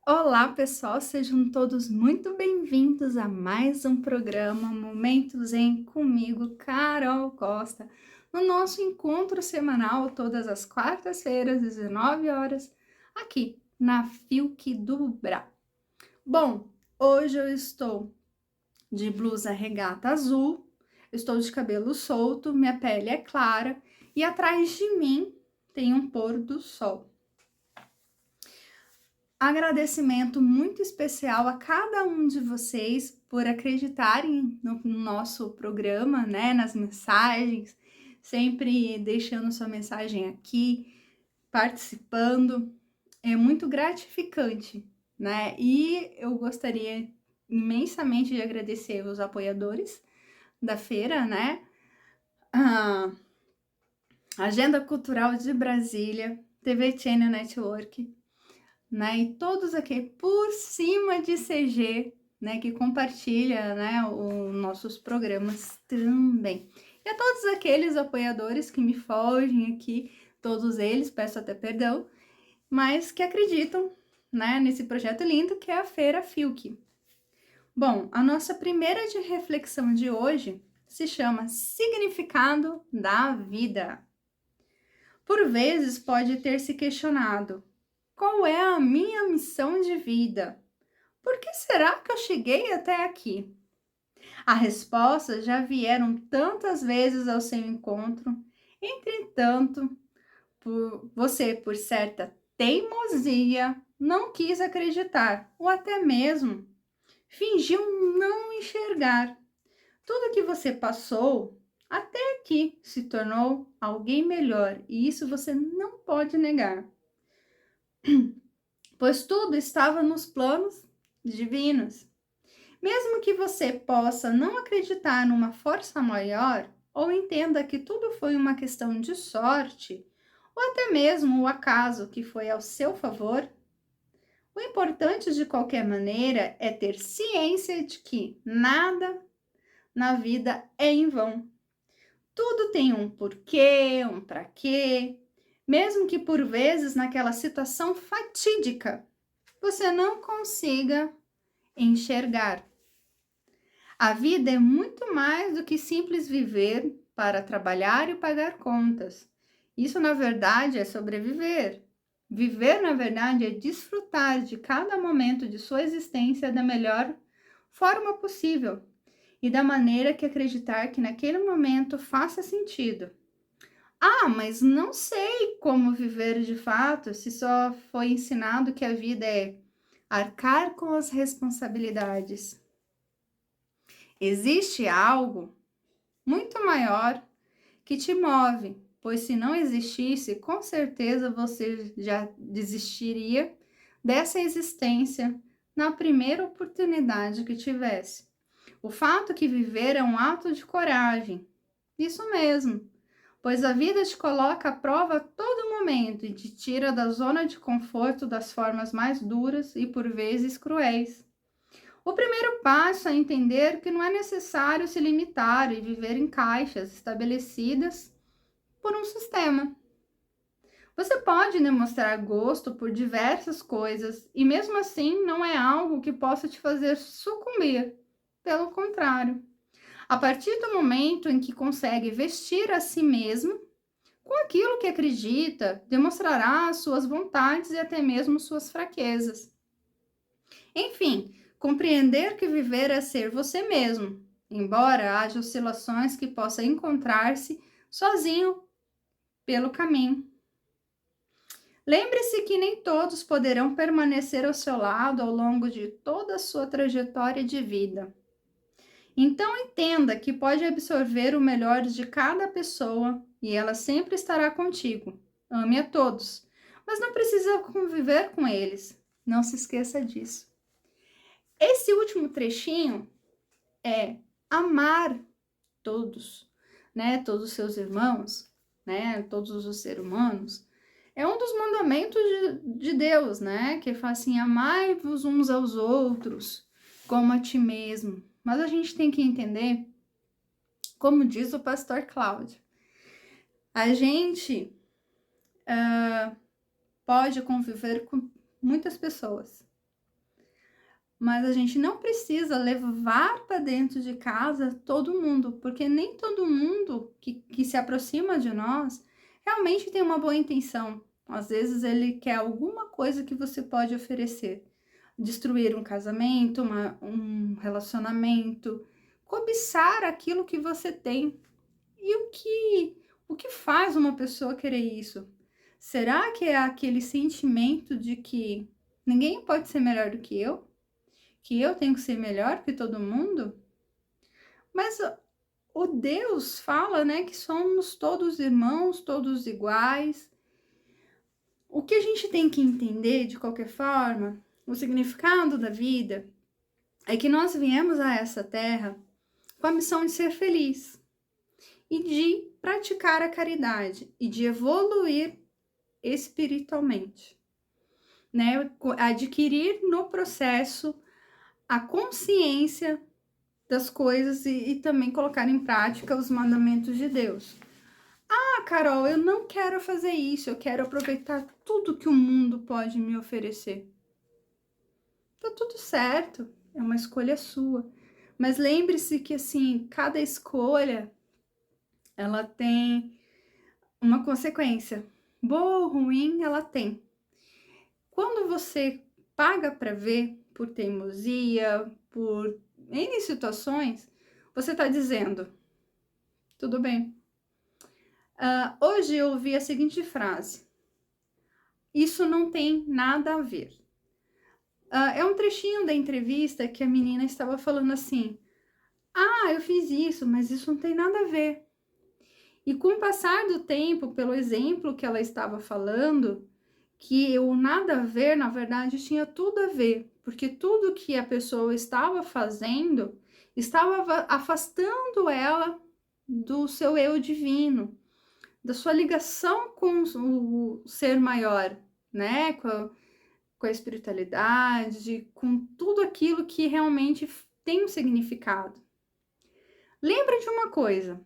Olá, pessoal, sejam todos muito bem-vindos a mais um programa Momentos em comigo, Carol Costa, no nosso encontro semanal todas as quartas-feiras, 19 horas, aqui na FIUC do Brá. Bom, hoje eu estou de blusa regata azul, estou de cabelo solto, minha pele é clara e atrás de mim tem um pôr do sol. Agradecimento muito especial a cada um de vocês por acreditarem no nosso programa, né, nas mensagens, sempre deixando sua mensagem aqui, participando. É muito gratificante, né? E eu gostaria imensamente de agradecer os apoiadores da feira, né? A Agenda Cultural de Brasília, TV Channel Network, né? E todos aqui por cima de CG, né? Que compartilha, né? Os nossos programas também. E a todos aqueles apoiadores que me fogem aqui, todos eles, peço até perdão, mas que acreditam, né? Nesse projeto lindo que é a Feira FIUC. Bom, a nossa primeira de reflexão de hoje se chama Significado da Vida. Por vezes pode ter se questionado: qual é a minha missão de vida? Por que será que eu cheguei até aqui? As respostas já vieram tantas vezes ao seu encontro. Entretanto, por certa teimosia, não quis acreditar, ou até mesmo fingiu não enxergar. Tudo que você passou até aqui se tornou alguém melhor, e isso você não pode negar, pois tudo estava nos planos divinos. Mesmo que você possa não acreditar numa força maior, ou entenda que tudo foi uma questão de sorte, ou até mesmo o acaso que foi ao seu favor, o importante de qualquer maneira é ter ciência de que nada na vida é em vão. Tudo tem um porquê, um para quê, mesmo que por vezes naquela situação fatídica você não consiga enxergar. A vida é muito mais do que simples viver para trabalhar e pagar contas. Isso, na verdade, é sobreviver. Viver, na verdade, é desfrutar de cada momento de sua existência da melhor forma possível e da maneira que acreditar que naquele momento faça sentido. Ah, mas não sei como viver de fato se só foi ensinado que a vida é arcar com as responsabilidades. Existe algo muito maior que te move, pois se não existisse, com certeza você já desistiria dessa existência na primeira oportunidade que tivesse. O fato que viver é um ato de coragem. Isso mesmo, pois a vida te coloca à prova a todo momento e te tira da zona de conforto das formas mais duras e por vezes cruéis. O primeiro passo é entender que não é necessário se limitar e viver em caixas estabelecidas por um sistema. Você pode demonstrar gosto por diversas coisas e mesmo assim não é algo que possa te fazer sucumbir. Pelo contrário, a partir do momento em que consegue vestir a si mesmo com aquilo que acredita, demonstrará as suas vontades e até mesmo suas fraquezas. Enfim, compreender que viver é ser você mesmo, embora haja oscilações que possa encontrar-se sozinho pelo caminho. Lembre-se que nem todos poderão permanecer ao seu lado ao longo de toda a sua trajetória de vida. Então entenda que pode absorver o melhor de cada pessoa e ela sempre estará contigo. Ame a todos, mas não precisa conviver com eles. Não se esqueça disso. Esse último trechinho é amar todos, né? Todos os seus irmãos, né? Todos os seres humanos. É um dos mandamentos de Deus, né? Que fala assim: amai-vos uns aos outros como a ti mesmo. Mas a gente tem que entender, como diz o pastor Cláudio, a gente pode conviver com muitas pessoas, mas a gente não precisa levar para dentro de casa todo mundo, porque nem todo mundo que se aproxima de nós realmente tem uma boa intenção. Às vezes ele quer alguma coisa que você pode oferecer. Destruir um casamento, um relacionamento, cobiçar aquilo que você tem. E o que faz uma pessoa querer isso? Será que é aquele sentimento de que ninguém pode ser melhor do que eu? Que eu tenho que ser melhor que todo mundo? Mas o Deus fala, né, que somos todos irmãos, todos iguais. O que a gente tem que entender, de qualquer forma, o significado da vida, é que nós viemos a essa terra com a missão de ser feliz e de praticar a caridade e de evoluir espiritualmente, né? Adquirir no processo a consciência das coisas e também colocar em prática os mandamentos de Deus. Ah, Carol, eu não quero fazer isso, eu quero aproveitar tudo que o mundo pode me oferecer. Tá tudo certo, é uma escolha sua. Mas lembre-se que, assim, cada escolha, ela tem uma consequência. Boa ou ruim, ela tem. Quando você paga para ver por teimosia, por N situações, você está dizendo, tudo bem. Hoje eu ouvi a seguinte frase: isso não tem nada a ver. É um trechinho da entrevista que a menina estava falando assim: ah, eu fiz isso, mas isso não tem nada a ver. E com o passar do tempo, pelo exemplo que ela estava falando, que o nada a ver, na verdade, tinha tudo a ver, porque tudo que a pessoa estava fazendo estava afastando ela do seu eu divino, da sua ligação com o ser maior, né? Com a espiritualidade, com tudo aquilo que realmente tem um significado. Lembra de uma coisa: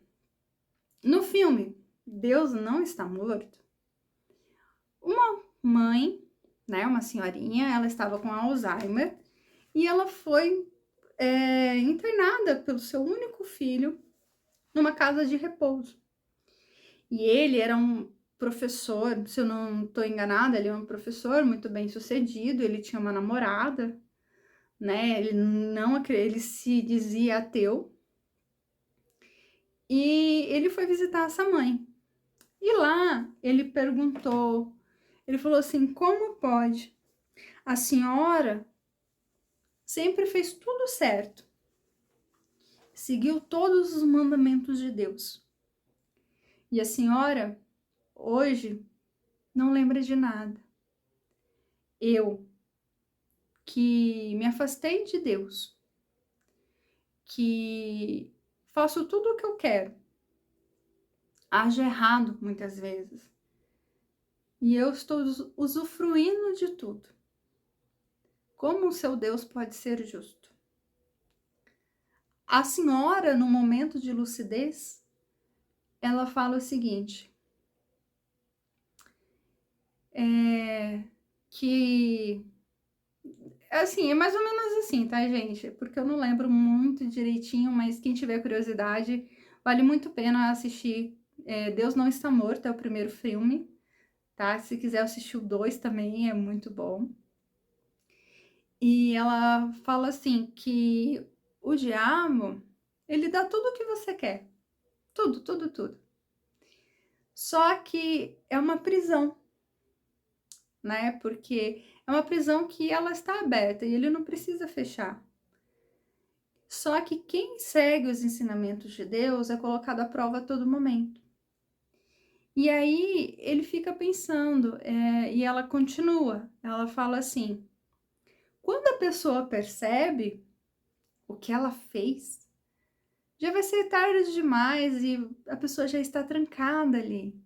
no filme Deus Não Está Morto, uma mãe, né, uma senhorinha, ela estava com Alzheimer e ela foi internada pelo seu único filho numa casa de repouso. E ele era um professor, se eu não estou enganada, ele é um professor muito bem sucedido, ele tinha uma namorada, né? Ele se dizia ateu. E ele foi visitar essa mãe. E lá ele perguntou, ele falou assim: como pode? A senhora sempre fez tudo certo, seguiu todos os mandamentos de Deus. E a senhora, hoje, não lembra de nada. Eu, que me afastei de Deus, que faço tudo o que eu quero, ajo errado muitas vezes, e eu estou usufruindo de tudo. Como o seu Deus pode ser justo? A senhora, no momento de lucidez, ela fala o seguinte: que assim, é mais ou menos assim, tá, gente? Porque eu não lembro muito direitinho, mas quem tiver curiosidade, vale muito a pena assistir. Deus Não Está Morto é o primeiro filme, tá? Se quiser assistir o 2 também, é muito bom. E ela fala assim que o diabo, ele dá tudo o que você quer. Tudo, tudo, tudo. Só que é uma prisão, né? Porque é uma prisão que ela está aberta e ele não precisa fechar. Só que quem segue os ensinamentos de Deus é colocado à prova a todo momento. E aí ele fica pensando, e ela continua, ela fala assim: quando a pessoa percebe o que ela fez, já vai ser tarde demais e a pessoa já está trancada ali,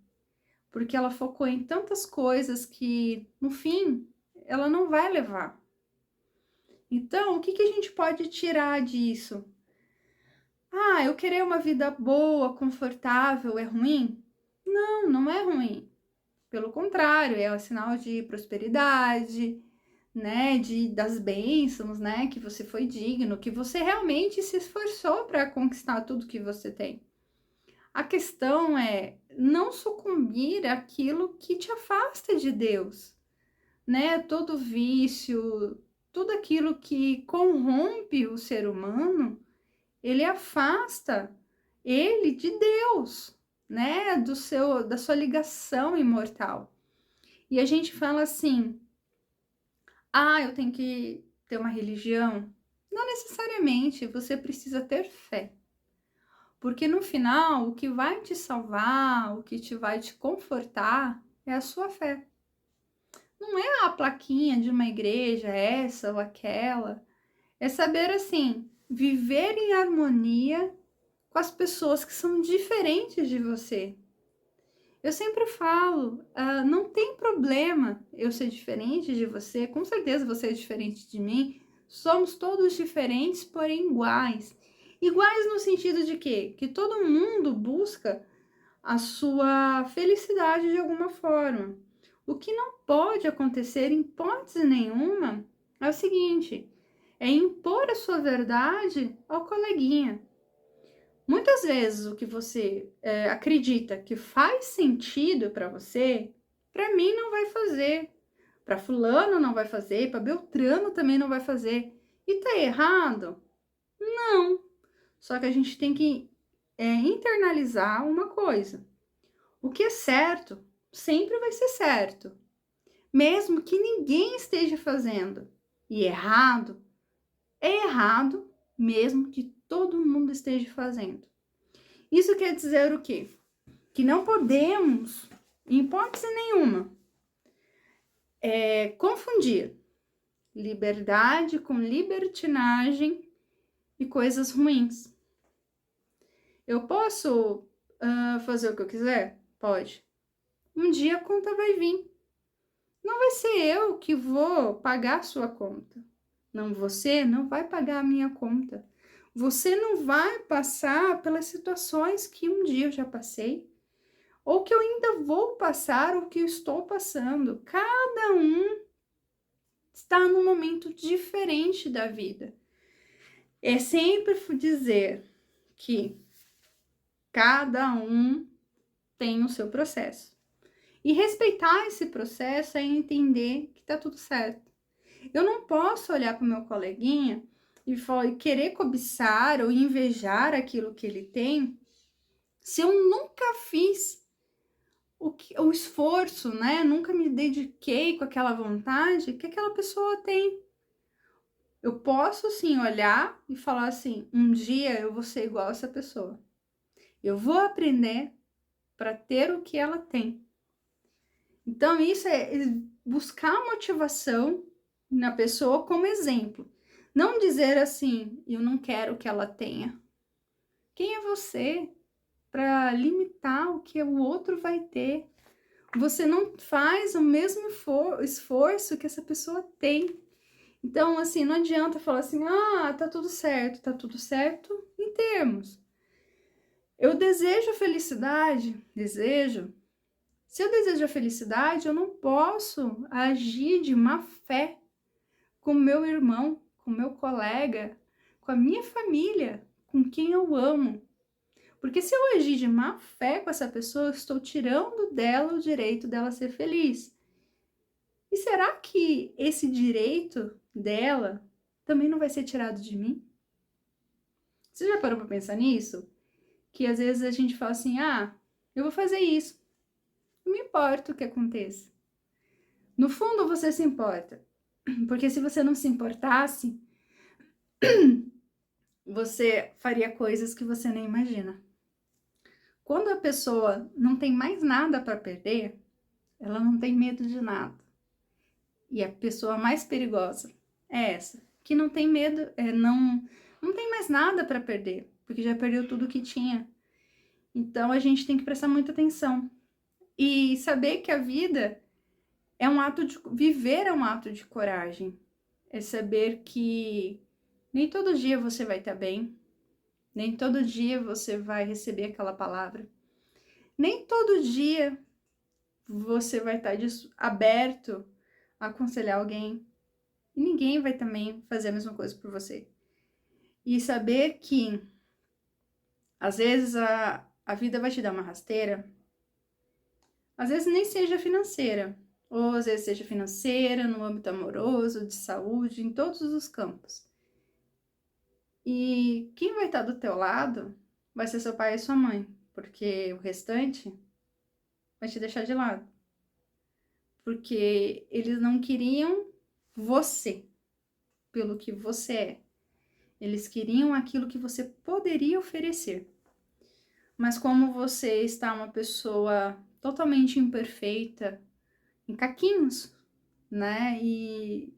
porque ela focou em tantas coisas que, no fim, ela não vai levar. Então, o que a gente pode tirar disso? Ah, eu querer uma vida boa, confortável, é ruim? Não, não é ruim. Pelo contrário, é um sinal de prosperidade, né, das bênçãos, né, que você foi digno, que você realmente se esforçou para conquistar tudo que você tem. A questão é não sucumbir àquilo que te afasta de Deus, né? Todo vício, tudo aquilo que corrompe o ser humano, ele afasta ele de Deus, né? Da sua ligação imortal. E a gente fala assim: "Ah, eu tenho que ter uma religião". Não necessariamente, você precisa ter fé. Porque no final, o que vai te salvar, o que vai te confortar é a sua fé. Não é a plaquinha de uma igreja, essa ou aquela. É saber, assim, viver em harmonia com as pessoas que são diferentes de você. Eu sempre falo, não tem problema eu ser diferente de você, com certeza você é diferente de mim. Somos todos diferentes, porém iguais. Iguais no sentido de quê? Que todo mundo busca a sua felicidade de alguma forma. O que não pode acontecer em hipótese nenhuma é o seguinte: é impor a sua verdade ao coleguinha. Muitas vezes o que você acredita que faz sentido para você, para mim não vai fazer, para fulano não vai fazer, para Beltrano também não vai fazer. E tá errado? Não. Só que a gente tem que internalizar uma coisa. O que é certo sempre vai ser certo, mesmo que ninguém esteja fazendo. E errado é errado, mesmo que todo mundo esteja fazendo. Isso quer dizer o quê? Que não podemos, em hipótese nenhuma, confundir liberdade com libertinagem e coisas ruins. Eu posso fazer o que eu quiser? Pode. Um dia a conta vai vir. Não vai ser eu que vou pagar a sua conta. Não, você não vai pagar a minha conta. Você não vai passar pelas situações que um dia eu já passei, ou que eu ainda vou passar, ou que eu estou passando. Cada um está num momento diferente da vida. É sempre dizer que cada um tem o seu processo. E respeitar esse processo é entender que tá tudo certo. Eu não posso olhar para o meu coleguinha e querer cobiçar ou invejar aquilo que ele tem se eu nunca fiz o esforço, né? Nunca me dediquei com aquela vontade que aquela pessoa tem. Eu posso sim olhar e falar assim: um dia eu vou ser igual a essa pessoa. Eu vou aprender para ter o que ela tem. Então, isso é buscar motivação na pessoa como exemplo. Não dizer assim, eu não quero que ela tenha. Quem é você para limitar o que o outro vai ter? Você não faz o mesmo esforço que essa pessoa tem. Então, assim, não adianta falar assim, tá tudo certo em termos. Eu desejo felicidade, desejo. Se eu desejo a felicidade, eu não posso agir de má fé com meu irmão, com meu colega, com a minha família, com quem eu amo. Porque se eu agir de má fé com essa pessoa, eu estou tirando dela o direito dela ser feliz. E será que esse direito dela também não vai ser tirado de mim? Você já parou para pensar nisso? Que às vezes a gente fala assim, eu vou fazer isso. Não me importa o que aconteça. No fundo, você se importa. Porque se você não se importasse, você faria coisas que você nem imagina. Quando a pessoa não tem mais nada para perder, ela não tem medo de nada. E a pessoa mais perigosa é essa, que não tem medo, não tem mais nada para perder, porque já perdeu tudo que tinha. Então a gente tem que prestar muita atenção e saber que a vida é um ato de viver, é um ato de coragem. É saber que nem todo dia você vai estar bem, nem todo dia você vai receber aquela palavra, nem todo dia você vai estar aberto a aconselhar alguém. e ninguém vai também fazer a mesma coisa por você. E saber que, às vezes, a vida vai te dar uma rasteira, às vezes nem seja financeira, ou às vezes seja financeira, no âmbito amoroso, de saúde, em todos os campos. E quem vai estar do teu lado vai ser seu pai e sua mãe, porque o restante vai te deixar de lado. Porque eles não queriam você pelo que você é. Eles queriam aquilo que você poderia oferecer. Mas como você está uma pessoa totalmente imperfeita, em caquinhos, né? E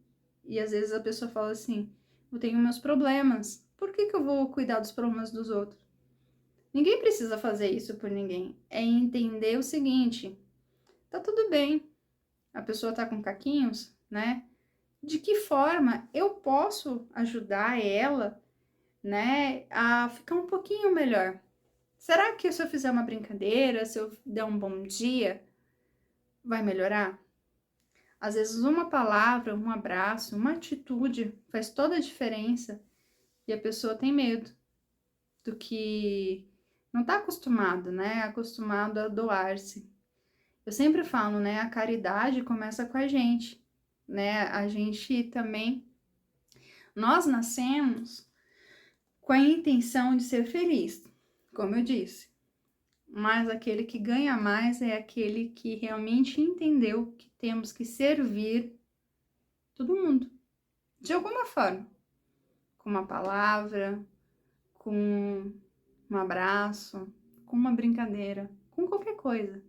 às vezes a pessoa fala assim, eu tenho meus problemas, por que eu vou cuidar dos problemas dos outros? Ninguém precisa fazer isso por ninguém. É entender o seguinte, tá tudo bem, a pessoa tá com caquinhos, né? De que forma eu posso ajudar ela, né, a ficar um pouquinho melhor? Será que se eu fizer uma brincadeira, se eu der um bom dia, vai melhorar? Às vezes uma palavra, um abraço, uma atitude faz toda a diferença e a pessoa tem medo do que não está acostumado, né? Acostumado a doar-se. Eu sempre falo, né? A caridade começa com a gente, né? A gente também, nós nascemos com a intenção de ser feliz, como eu disse. Mas aquele que ganha mais é aquele que realmente entendeu que temos que servir todo mundo, de alguma forma, com uma palavra, com um abraço, com uma brincadeira, com qualquer coisa.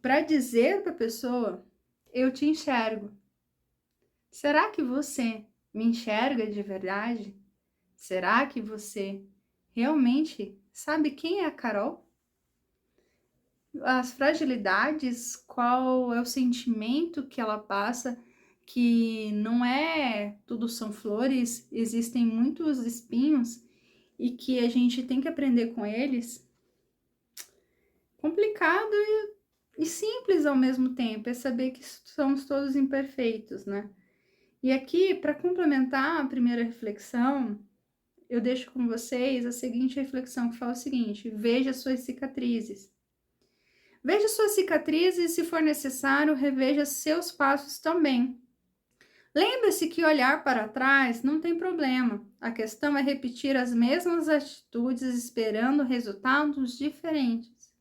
Para dizer para a pessoa, eu te enxergo. Será que você me enxerga de verdade? Será que você realmente sabe quem é a Carol? As fragilidades, qual é o sentimento que ela passa, que não é tudo são flores, existem muitos espinhos e que a gente tem que aprender com eles. Complicado e simples ao mesmo tempo, é saber que somos todos imperfeitos, né? E aqui, para complementar a primeira reflexão, eu deixo com vocês a seguinte reflexão que fala o seguinte: veja suas cicatrizes. Veja suas cicatrizes e, se for necessário, reveja seus passos também. Lembre-se que olhar para trás não tem problema. A questão é repetir as mesmas atitudes esperando resultados diferentes.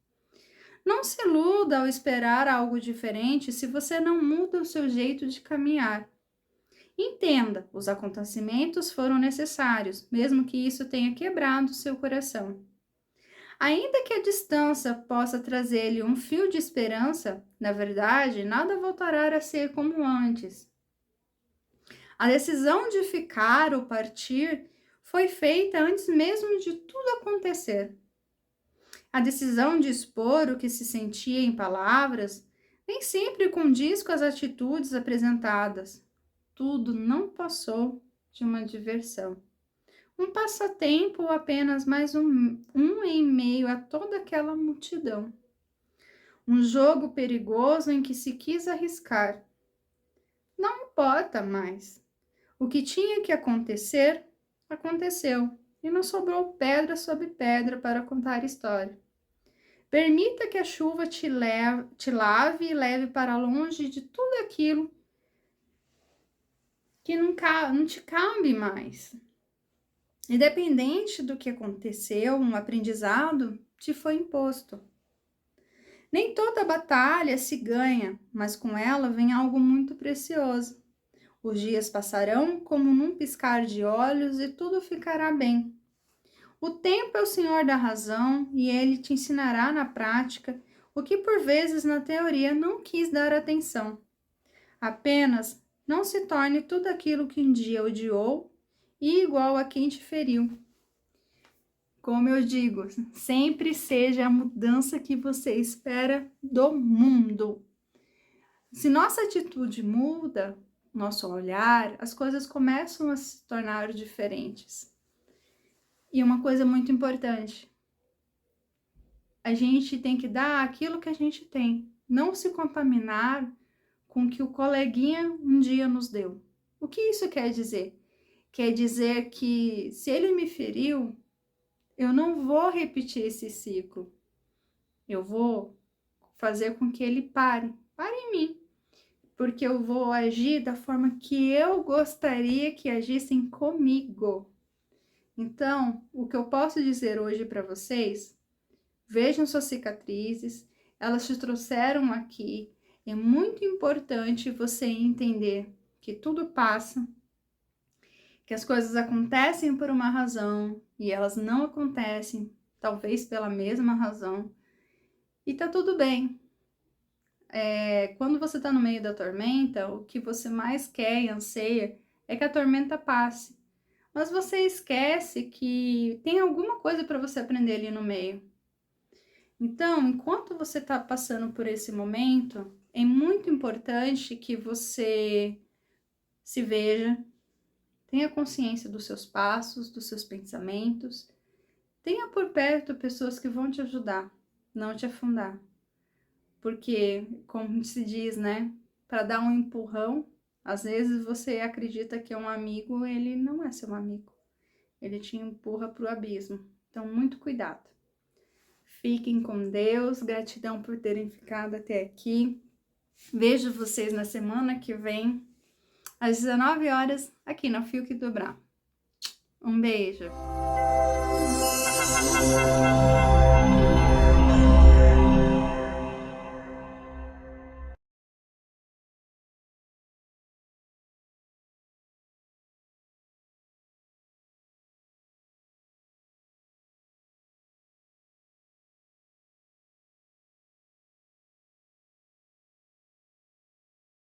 Não se iluda ao esperar algo diferente se você não muda o seu jeito de caminhar. Entenda, os acontecimentos foram necessários, mesmo que isso tenha quebrado seu coração. Ainda que a distância possa trazer-lhe um fio de esperança, na verdade, nada voltará a ser como antes. A decisão de ficar ou partir foi feita antes mesmo de tudo acontecer. A decisão de expor o que se sentia em palavras nem sempre condiz com as atitudes apresentadas. Tudo não passou de uma diversão. Um passatempo ou apenas mais um em meio a toda aquela multidão. Um jogo perigoso em que se quis arriscar. Não importa mais. O que tinha que acontecer, aconteceu, e não sobrou pedra sobre pedra para contar a história. Permita que a chuva te lave e leve para longe de tudo aquilo que não te cabe mais. Independente do que aconteceu, um aprendizado te foi imposto. Nem toda batalha se ganha, mas com ela vem algo muito precioso. Os dias passarão como num piscar de olhos e tudo ficará bem. O tempo é o senhor da razão e ele te ensinará na prática o que por vezes na teoria não quis dar atenção. Apenas não se torne tudo aquilo que um dia odiou e igual a quem te feriu. Como eu digo, sempre seja a mudança que você espera do mundo. Se nossa atitude muda, nosso olhar, as coisas começam a se tornar diferentes. E uma coisa muito importante, a gente tem que dar aquilo que a gente tem, não se contaminar com o que o coleguinha um dia nos deu. O que isso quer dizer? Quer dizer que se ele me feriu, eu não vou repetir esse ciclo. Eu vou fazer com que ele pare em mim, porque eu vou agir da forma que eu gostaria que agissem comigo. Então, o que eu posso dizer hoje para vocês, vejam suas cicatrizes, elas te trouxeram aqui. É muito importante você entender que tudo passa, que as coisas acontecem por uma razão e elas não acontecem, talvez pela mesma razão, e tá tudo bem. Quando você tá no meio da tormenta, o que você mais quer e anseia é que a tormenta passe. Mas você esquece que tem alguma coisa para você aprender ali no meio. Então, enquanto você está passando por esse momento, é muito importante que você se veja, tenha consciência dos seus passos, dos seus pensamentos, tenha por perto pessoas que vão te ajudar, não te afundar. Porque, como se diz, né, para dar um empurrão, às vezes você acredita que é um amigo, ele não é seu amigo. Ele te empurra para o abismo. Então, muito cuidado. Fiquem com Deus, gratidão por terem ficado até aqui. Vejo vocês na semana que vem, às 19 horas, aqui no Fiuk do Brau. Um beijo!